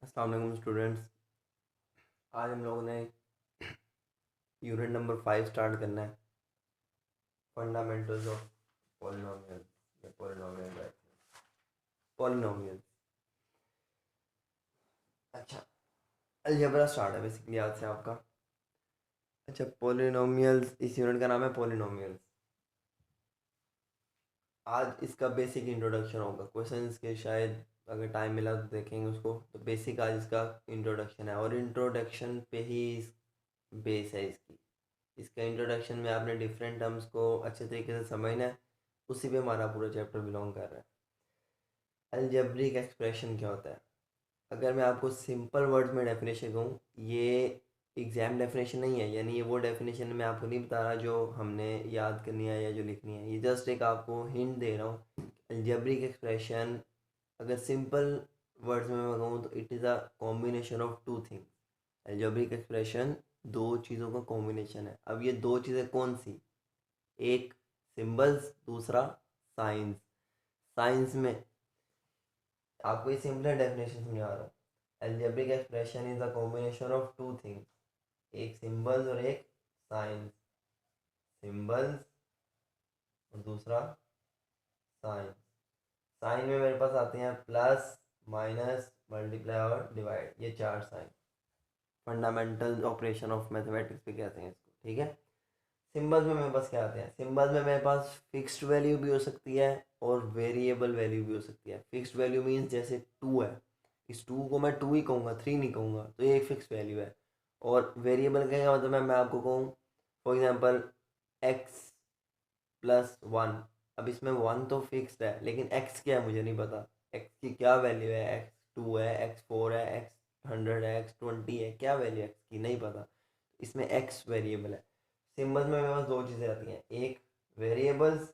अस्सलाम वालेकुम स्टूडेंट्स। आज हम लोगों ने यूनिट नंबर 5 स्टार्ट करना है, फंडामेंटल्स ऑफ पॉलिनोमियल या पॉलिनोमियल। अच्छा, अलजेब्रा स्टार्ट है बेसिकली आज से आपका। अच्छा, पॉलिनोमियल्स, इस यूनिट का नाम है पॉलिनोमियल्स। आज इसका बेसिक इंट्रोडक्शन होगा, क्वेश्चंस के शायद अगर टाइम मिला तो देखेंगे उसको। तो बेसिक आज इसका इंट्रोडक्शन है और इंट्रोडक्शन पे ही बेस है इसकी। इसका इंट्रोडक्शन में आपने डिफरेंट टर्म्स को अच्छे तरीके से समझना है, उसी पे हमारा पूरा चैप्टर बिलोंग कर रहा है। अलजेब्रिक एक्सप्रेशन क्या होता है? अगर मैं आपको सिंपल वर्ड्स में डेफिनेशन कहूँ, ये एग्ज़ाम डेफिनेशन नहीं है, यानी ये वो डेफिनेशन मैं आपको नहीं बता रहा जो हमने याद करनी है या जो लिखनी है। ये जस्ट एक आपको हिंट दे रहा हूँ। अलजेब्रिक एक्सप्रेशन अगर सिंपल वर्ड्स में मैं कहूँ तो it is a combination of two things. Algebraic expression दो चीज़ों का कॉम्बिनेशन है। अब ये दो चीज़ें कौन सी? एक सिंबल्स, दूसरा साइंस। साइंस में आपको ये सिंपल डेफिनेशन समझा रहा हूँ। Algebraic expression is a combination of two things, एक सिंबल्स और एक साइंस। सिंबल्स और दूसरा साइंस। साइन में मेरे पास आते हैं प्लस, माइनस, मल्टीप्लाई और डिवाइड, ये चार sign. Fundamental operation of mathematics पे कहते हैं इसको, ठीक है। सिंबल्स में मेरे पास क्या आते हैं? सिंबल्स में मेरे पास फिक्स्ड वैल्यू भी हो सकती है और वेरिएबल वैल्यू भी हो सकती है। फिक्स्ड वैल्यू मीन्स जैसे टू है, इस टू को मैं टू ही कहूँगा, थ्री नहीं कहूँगा, तो ये एक फिक्स वैल्यू है। और वेरिएबल का मतलब है, मैं आपको कहूँ for example x plus one. अब इसमें वन तो फिक्स्ड है, लेकिन एक्स क्या है मुझे नहीं पता। एक्स की क्या वैल्यू है? एक्स टू है, एक्स फोर है, एक्स हंड्रेड है, एक्स ट्वेंटी है, क्या वैल्यू है एक्स की नहीं पता। इसमें एक्स वेरिएबल है। सिंबल्स में मेरे पास दो चीज़ें आती हैं, एक वेरिएबल्स,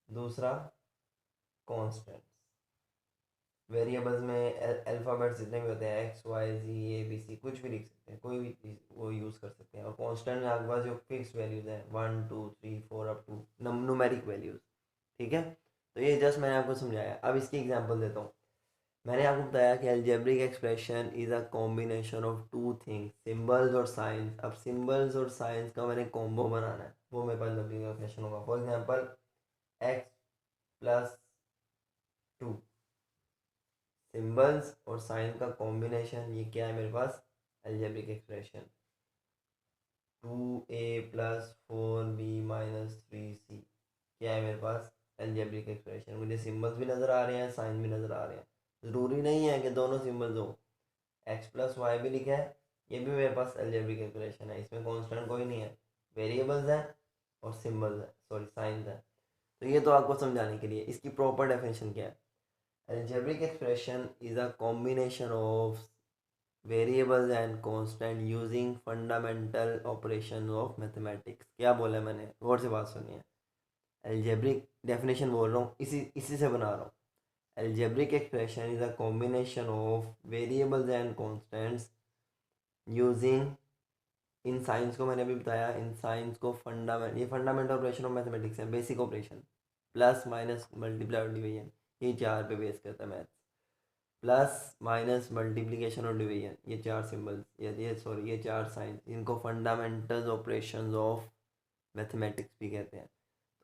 दूसरा कॉन्स्टेंट्स। वेरिएबल्स में अल्फ़ाबेट्स जितने भी होते हैं, x y z a b c, कुछ भी लिख सकते हैं, कोई भी चीज़ वो यूज़ कर सकते हैं। और कांस्टेंट में आपके पास जो फिक्स वैल्यूज़ हैं, one two three four up to numeric values, ठीक है। तो ये जस्ट मैंने आपको समझाया। अब इसकी एग्जांपल देता हूँ। मैंने आपको बताया कि algebraic expression is a combination of two things, symbols और साइंस। अब सिंबल्स और साइंस का मैंने कॉम्बो बनाना है, वो मेरे पास अलजेब्रिक एक्सप्रेशन होगा। For example x plus two, symbols और साइन का कॉम्बिनेशन, ये क्या है मेरे पास? Algebraic expression. Two a plus four b minus three c, क्या है मेरे पास? Algebraic expression. मुझे सिंबल्स भी नज़र आ रहे हैं, साइन भी नज़र आ रहे हैं। ज़रूरी नहीं है कि दोनों सिंबल्स हो। एक्स प्लस वाई भी लिखा है, ये भी मेरे पास अलजेब्रिक एक्सप्रेशन है, इसमें कांस्टेंट कोई नहीं है, वेरिएबल्स हैं और सिंबल्स हैं, सॉरी साइंस हैं। तो ये तो आपको समझाने के लिए। इसकी प्रॉपर डेफिनेशन क्या है? Algebraic expression is a combination of variables and constant using fundamental operation of mathematics. क्या बोला है मैंने? गौर से बात सुनिए। अलजेब्रिक डेफिनेशन बोल रहा हूँ, इसी इसी से बना रहा हूँ। Algebraic expression is a combination of variables and constants using, in science को मैंने अभी बताया, इन साइंस को फंडामेंट, ये फंडामेंटल ऑपरेशन ऑफ मैथमेटिक्स है, basic operation. Plus minus multiply और डिवीजन, ये चार पे बेस करता है मैथ। प्लस माइनस मल्टीप्लिकेशन और डिवीजन, ये चार सिंबल्स, ये सॉरी ये चार साइंस, इनको फंडामेंटल ऑपरेशंस ऑफ मैथमेटिक्स भी कहते हैं।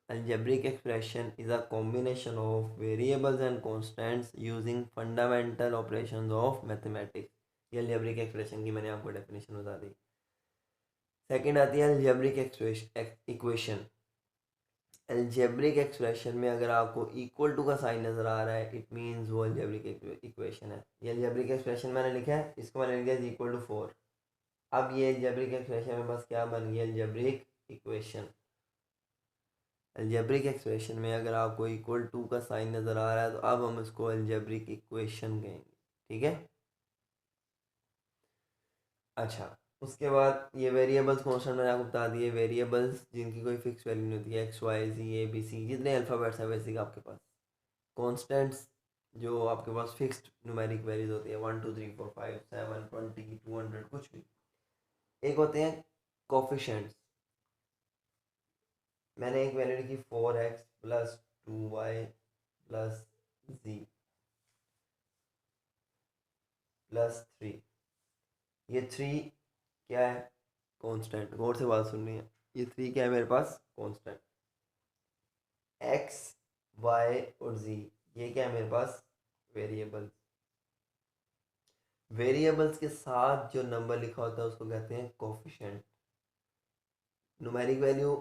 Algebraic expression is a combination of variables and constants using fundamental operations of mathematics. ये अलजेब्रिक एक्सप्रेशन की मैंने आपको डेफिनेशन बता दी। सेकंड आती है अलजेब्रिक इक्वेशन। अलजेब्रिक एक्सप्रेशन में अगर आपको इक्वल टू का साइन नज़र आ रहा है, इट मीन्स वो अलजेब्रिक इक्वेशन है। ये अलजेब्रिक एक्सप्रेशन मैंने लिखा है, इसको मैंने लिखा है इक्वल टू फोर। अब ये अलजेब्रिक एक्सप्रेशन में बस क्या बन गया? Algebraic equation. अलजेब्रिक एक्सप्रेशन में अगर आपको इक्वल टू का साइन नज़र आ रहा है, तो अब हम इसको अलजेब्रिक इक्वेशन कहेंगे, ठीक है। अच्छा, उसके बाद ये वेरिएबल्स कॉन्स्टेंट मैंने आपको बता दिए। वेरिएबल्स जिनकी कोई फिक्स वैल्यू नहीं होती है, x y z a b c, जितने अल्फ़ाबेट्स हैं बेसिक आपके पास। कॉन्स्टेंट्स जो आपके पास फिक्स्ड न्यूमेरिक वैल्यूज होती है, one two three four five seven twenty two hundred, कुछ भी। एक होते हैं कोफिशेंट्स। मैंने एक वैल्यू लिखी four x plus two y plus z plus 3। ये 3 क्या है? कांस्टेंट। गौर से बात सुननी है। ये 3 क्या है मेरे पास? कांस्टेंट। एक्स, वाई और जी, ये क्या है मेरे पास? वेरिएबल्स। वेरिएबल्स के साथ जो नंबर लिखा होता है उसको कहते हैं कोफिशिएंट। न्यूमेरिक वैल्यू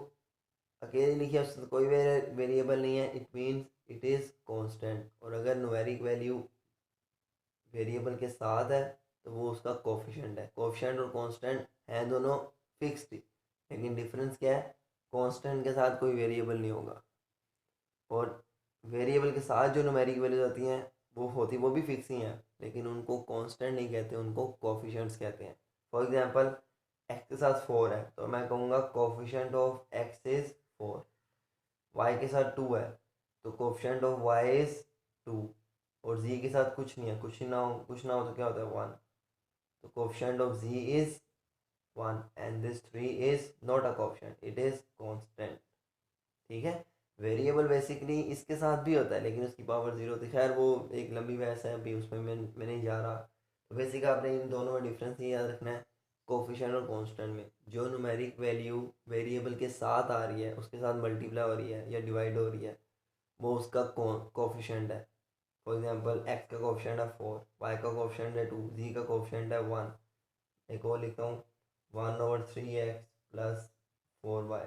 अकेले लिखी है, उसमें कोई वेरिएबल नहीं है, it means it is constant. और अगर न्यूमेरिक वैल्यू वेरिएबल के साथ है तो वो उसका कोफिशिएंट है। कोफिशिएंट और कांस्टेंट हैं दोनों फिक्स्ड, लेकिन डिफरेंस क्या है? कांस्टेंट के साथ कोई वेरिएबल नहीं होगा, और वेरिएबल के साथ जो न्यूमेरिक वैल्यूज आती हैं वो भी फिक्स ही हैं, लेकिन उनको कांस्टेंट नहीं कहते, उनको कोफिशिएंट्स कहते हैं। फॉर एग्जांपल, एक्स के साथ 4 है तो मैं कहूँगा coefficient of x is 4। Y के साथ 2 है तो कोफिशिएंट ऑफ वाई इज़ 2। और जी के साथ कुछ नहीं है, कुछ ना हो तो क्या होता है? 1। तो coefficient of z is 1 and this 3 is not a coefficient, it is constant. ठीक है। वेरिएबल बेसिकली इसके साथ भी होता है लेकिन उसकी पावर 0 होती है। खैर वो एक लंबी बहस है, अभी उसमें मैं नहीं जा रहा। तो बेसिक आपने इन दोनों में डिफरेंस ये याद रखना है, कोफिशिएंट और कांस्टेंट में। जो न्यूमेरिक वैल्यू वेरिएबल के साथ आ रही है, उसके साथ मल्टीप्लाई हो रही है या डिवाइड हो रही है, वो उसका कोफिशिएंट है। फॉर एग्जांपल, एक्स का कोफिशिएंट है 4, वाई का कोफिशिएंट है 2, जी का कोफिशिएंट है 1। एक और लिखता हूँ, 1/3x प्लस 4y।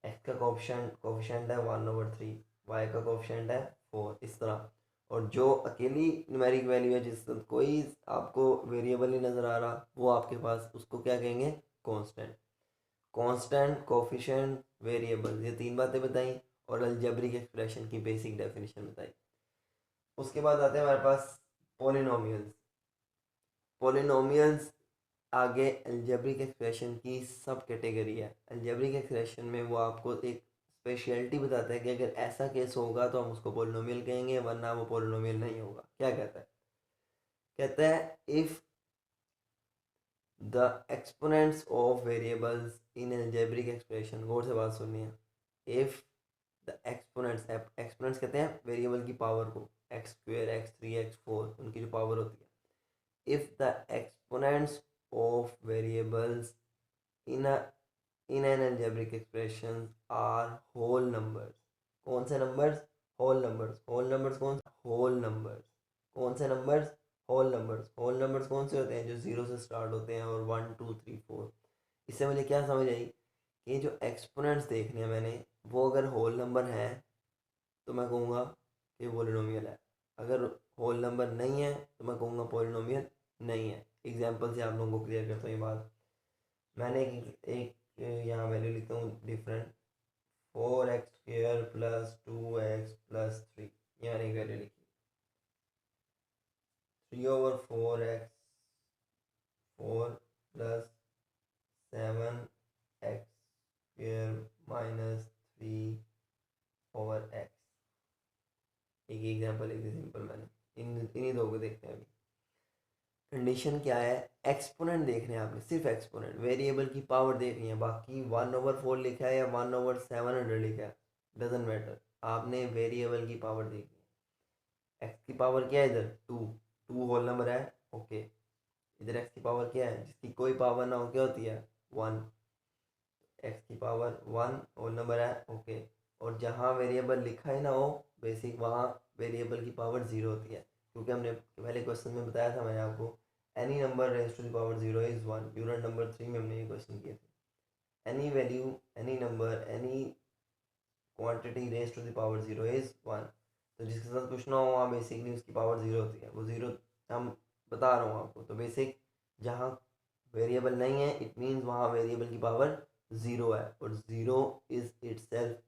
एक्स का कोफिशिएंट है 1/3, वाई का कोफिशिएंट है 4, इस तरह। और जो अकेली न्यूमेरिक वैल्यू है, जिस कोई आपको वेरिएबल नहीं नज़र आ रहा, वो आपके पास, उसको क्या कहेंगे? कांस्टेंट। कांस्टेंट, कोफिशिएंट, वेरिएबल, ये 3 बातें बताई और अलजेब्रिक एक्सप्रेशन की बेसिक डेफिनेशन बताई। उसके बाद आते हैं हमारे पास पोलिनोमियल्स। पोलिनोमियल्स आगे अलजेब्रिक एक्सप्रेशन की सब कैटेगरी है। अलजेब्रिक एक्सप्रेशन में वो आपको एक स्पेशलिटी बताता है कि अगर ऐसा केस होगा तो हम उसको पोलिनोमियल कहेंगे, वरना वो पोलिनोमियल नहीं होगा। क्या कहता है? कहता है if the exponents of variables in algebraic expression, गौर से बात सुननी है। इफ़ द एक्सपोनेंट्स कहते हैं वेरिएबल की पावर को, x² x3 x4, उनकी जो पावर होती है। If the exponents of variables in an algebraic expression are whole numbers. कौन से numbers? Whole numbers. Whole numbers कौन? Whole numbers. कौन से numbers? Whole numbers. Whole numbers कौन से होते हैं? जो 0 से स्टार्ट होते हैं और 1 2 3 4। इससे मुझे क्या समझ आई कि जो एक्सपोनेंट्स देखने हैं मैंने, वो अगर होल नंबर हैं तो मैं कहूँगा कि पोलिनोमियल है। अगर होल नंबर नहीं है तो मैं कहूँगा पोलिनोमियल नहीं है। एग्जाम्पल से आप लोगों को क्लियर करता हूँ ये बात। मैंने एक यहाँ वैल्यू लिखता हूँ different, 4x² plus 2x plus 3। ये मैंने एक वैल्यू लिखी, 3/4x4 plus 7x² minus 3/x। एक एग्जाम्पल लिख दी सिंपल मैंने। इन्हीं दो को देखते हैं अभी। कंडीशन क्या है? एक्सपोनेंट देखने हैं आपने, सिर्फ एक्सपोनेंट, वेरिएबल की पावर देखनी है। बाकी 1/4 लिखा है या 1/700 लिखा है, डजेंट मैटर, आपने वेरिएबल की पावर देखनी है। एक्स की पावर क्या है इधर? 2। 2 होल नंबर है, ओके। इधर एक्स की पावर क्या है? जिसकी कोई पावर ना हो क्या होती है? 1। एक्स की पावर 1 होल नंबर है, ओके। और जहाँ वेरिएबल लिखा ही ना हो बेसिक, वहाँ वेरिएबल की पावर 0 होती है, क्योंकि हमने पहले क्वेश्चन में बताया था मैंने आपको, any number raise to the power 0 is 1। Unit number 3 में हमने ये क्वेश्चन किए थे। Any value, any number, any quantity raise to the power 0 is 1। तो जिसके साथ कुछ ना हो वहाँ बेसिकली उसकी पावर 0 होती है। वो 0 हम बता रहा हूँ आपको। तो बेसिक जहाँ वेरिएबल नहीं है, इट मीन्स वहाँ वेरिएबल की पावर 0 है, और 0 इज़ इटसेल्फ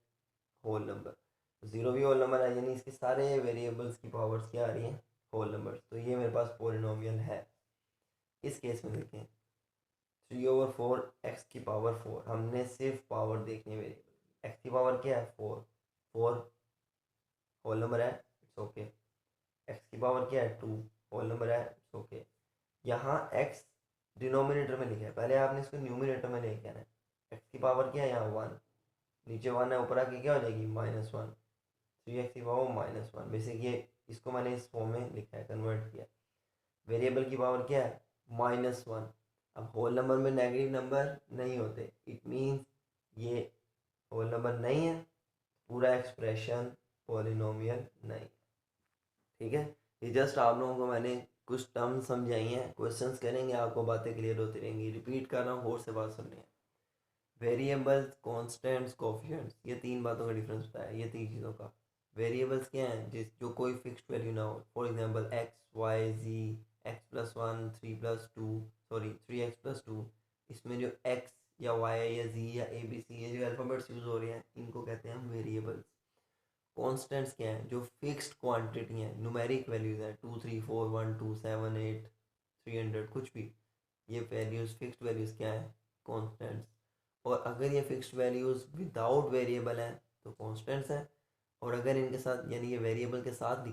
होल नंबर। 0 भी होल नंबर है, यानी इसके सारे वेरिएबल्स की पावर्स क्या आ रही हैं? Whole numbers. तो ये मेरे पास पोलिनोमियल है। इस केस में देखें, 3/4 एक्स की पावर 4, हमने सिर्फ पावर देखनी है वेरिएबल। एक्स की पावर क्या है? 4। 4 होल नंबर है, इट्स ओके। एक्स की पावर क्या है? 2 होल नंबर है, इट्स ओके। यहाँ एक्स डिनोमिनेटर में लिखा है, पहले आपने इसको न्यूमिनेटर में लेके आना है। एक्स की पावर क्या है यहाँ? 1। नीचे 1 है, ऊपर आके क्या हो जाएगी? -1। 3x की पावर -1। बेसिक ये इसको मैंने इस फॉर्म में लिखा है, कन्वर्ट किया। वेरिएबल की पावर क्या है? -1। अब होल नंबर में नेगेटिव नंबर नहीं होते, इट मीन्स ये होल नंबर नहीं है, पूरा एक्सप्रेशन पॉलिनोमियल नहीं। ठीक है, ये जस्ट आप लोगों को मैंने कुछ टर्म समझाई हैं, क्वेश्चंस करेंगे आपको बातें क्लियर होती रहेंगी। रिपीट कर रहा हूँ, और से बात सुननी है। वेरिएबल्स, कॉन्स्टेंट्स, कोफिशिएंट्स, ये तीन बातों का डिफरेंस बताया, ये तीन चीज़ों का। वेरिएबल्स क्या हैं? जो कोई फिक्स्ड वैल्यू ना हो। For example x, y, z, x+1, 3+2, sorry 3x+2। इसमें जो x या y या z या a b c ये जो अल्फ़ाबेट्स यूज़ हो रहे हैं, इनको कहते हैं हम वेरिएबल्स। कॉन्स्टेंट्स क्या हैं? जो फिक्स्ड क्वांटिटी हैं, न्यूमेरिक वैल्यूज़ हैं, 2 3 4 1 2 7 8 300, कुछ भी। ये वैल्यूज़, फिक्स्ड वैल्यूज़ क्या हैं? कॉन्स्टेंट्स। और अगर ये फिक्स्ड वैल्यूज़ विदाउट वेरिएबल हैं तो कॉन्स्टेंट्स हैं। और अगर इनके साथ, यानी ये वेरिएबल के साथ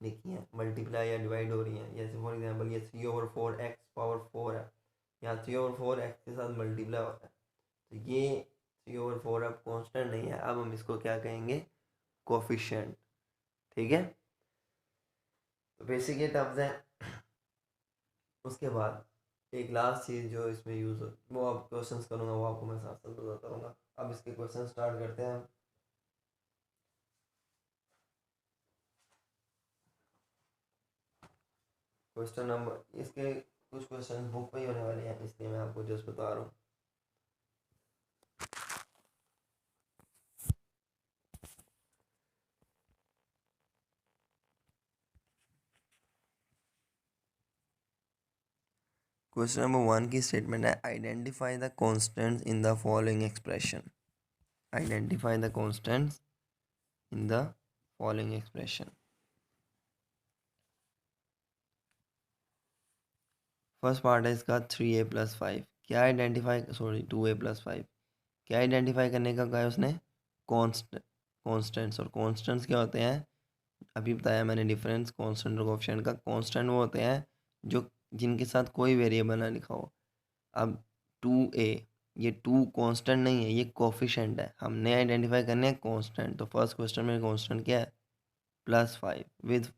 लिखी हैं, मल्टीप्लाई या डिवाइड हो रही हैं, जैसे फॉर एग्जांपल ये 3/4 x⁴ है, या 3/4 x के साथ मल्टीप्लाई होता है, तो ये 3/4 अब कॉन्स्टेंट नहीं है, अब हम इसको क्या कहेंगे? कोफिशिएंट। ठीक है, तो बेसिक ये टर्म्स हैं। उसके बाद एक लास्ट चीज़ जो इसमें यूज़ हो, वो आप क्वेश्चंस करूँगा, वो आपको मैं साथ साथ बताता रहूँगा। अब इसके क्वेश्चन स्टार्ट करते हैं हम। क्वेश्चन नंबर, इसके कुछ क्वेश्चन बुक में ही होने वाले हैं, इसलिए मैं आपको जस्ट बता रहा हूँ। क्वेश्चन नंबर 1 की स्टेटमेंट है, identify the constants in the following expression. Identify the constants in the following expression. First part है इसका 3a+5। क्या आइडेंटिफाई, सॉरी 2a+5, क्या आइडेंटिफाई करने का कहा है उसने? कॉन्स्टेंट्स। और कॉन्स्टेंट्स क्या होते हैं? अभी बताया मैंने डिफरेंस कॉन्स्टेंट और कोएफिशिएंट का। कॉन्स्टेंट वो होते हैं जो जिनके साथ कोई वेरिएबल ना लिखा हो। अब 2a, ये 2 कांस्टेंट नहीं है, ये कोफिशिएंट है। हमने आइडेंटिफाई करने हैं कांस्टेंट। तो फर्स्ट क्वेश्चन में कांस्टेंट क्या है? +5।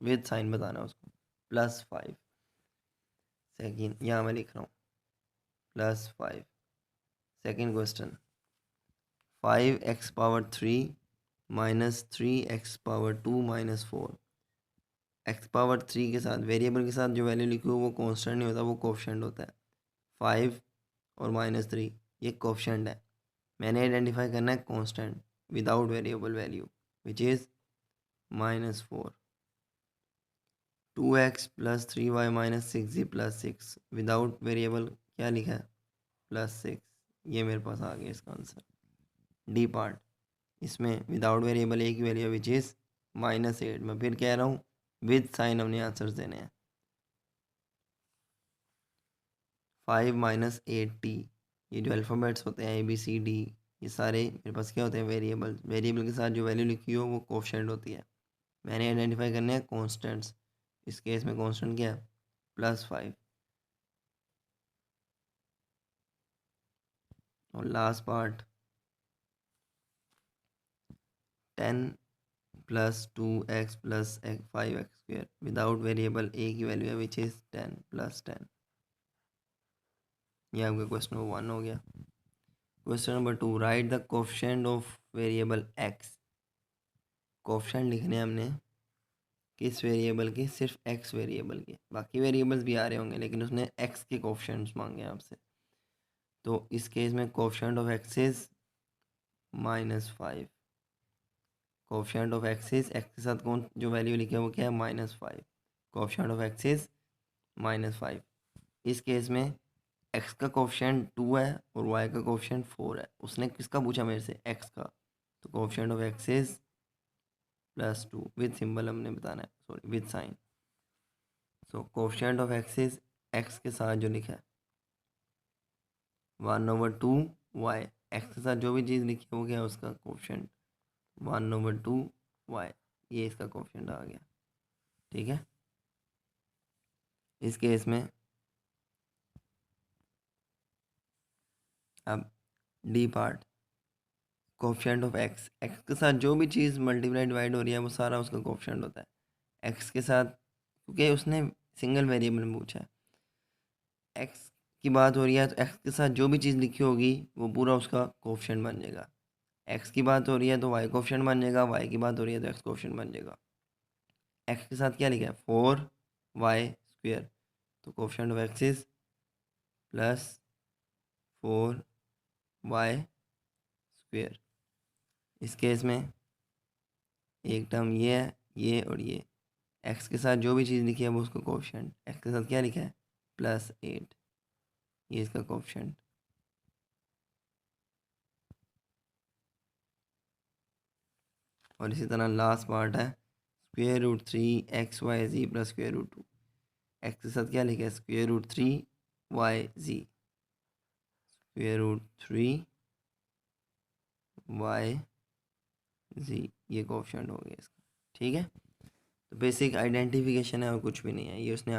विद साइन बताना है उसको, +5। सेकेंड, यहाँ मैं लिख रहा हूँ +5। Second question, 5x⁻³ -3x⁻2 -4। x⁻³ के साथ, वेरिएबल के साथ जो वैल्यू लिखी हो वो कांस्टेंट नहीं होता, वो कोफिशिएंट होता है। 5 और -3 ये कोफिशिएंट है। मैंने आइडेंटिफाई करना है constant without variable value, which is -4। 2x + 3y - 6z + 6 without variable क्या लिखा है? +6। ये मेरे पास आ गया इसका आंसर। डी पार्ट, इसमें विदाउट वेरिएबल एक ही वैल्यू विच इज़ -8। मैं फिर कह रहा हूँ, विद साइन हमने आंसर्स देने हैं। 5 - 8t, ये जो अल्फ़ाबेट्स होते हैं ABCD, ये सारे मेरे पास क्या होते हैं? वेरिएबल। वेरिएबल के साथ जो वैल्यू लिखी हो वो कोफिशिएंट होती है। मैंने आइडेंटिफाई करने हैं कॉन्स्टेंट्स। इस केस में कांस्टेंट क्या है? +5। और last part, 10 + 2x + 5x² without variable एक ही वैल्यू है विच इज़ 10 + 10। ये आपका क्वेश्चन नंबर 1 हो गया। Question number 2, right the coefficient of variable x। Coefficient लिखने हैं हमने किस वेरिएबल के? सिर्फ x वेरिएबल के। बाकी वेरिएबल्स भी आ रहे होंगे, लेकिन उसने x के कोफिशिएंट्स मांगे हैं आपसे। तो इस केस में coefficient of x is -5। Coefficient of x is, x के साथ कौन जो वैल्यू लिखी है वो क्या है? -5। Coefficient of x is -5। इस केस में x का कोफिशिएंट 2 है और y का कोफिशिएंट 4 है। उसने किसका पूछा? मेरे से x का। तो coefficient of x is +2 with symbol हमने बताना है, sorry with sign. So coefficient of x is, x के साथ जो लिखा है 1/2 y, x के साथ जो भी चीज़ लिखी है वो क्या है? उसका कोफिशिएंट 1/2 y। ये इसका कोफिशिएंट आ गया। ठीक है, इस केस में अब D part, coefficient of x, x के साथ जो भी चीज़ मल्टीप्लाई डिवाइड हो रही है वो सारा उसका कोफिशिएंट होता है एक्स के साथ, क्योंकि उसने सिंगल वेरिएबल में पूछा है। एक्स की बात हो रही है तो एक्स के साथ जो भी चीज़ लिखी होगी वो पूरा उसका कोफिशिएंट बन जाएगा। एक्स की बात हो रही है तो वाई कोफिशिएंट बन जाएगा, वाई की बात हो रही है तो एक्स कोफिशिएंट बन जाएगा। एक्स के साथ क्या लिखा है 4y², तो coefficient of x is +4y²। इस केस में एक टर्म ये है, ये और ये, एक्स के साथ जो भी चीज़ लिखी है वो उसका कोफिशिएंट, एक्स के साथ क्या लिखा है +8, ये इसका कोफिशिएंट। और इसी तरह लास्ट पार्ट है √3xyz + √2, एक्स के साथ क्या लिखा है √3yz, √3yz, ये कोफिशिएंट हो गया इसका। ठीक है, तो बेसिक आइडेंटिफिकेशन है और कुछ भी नहीं है, ये उसने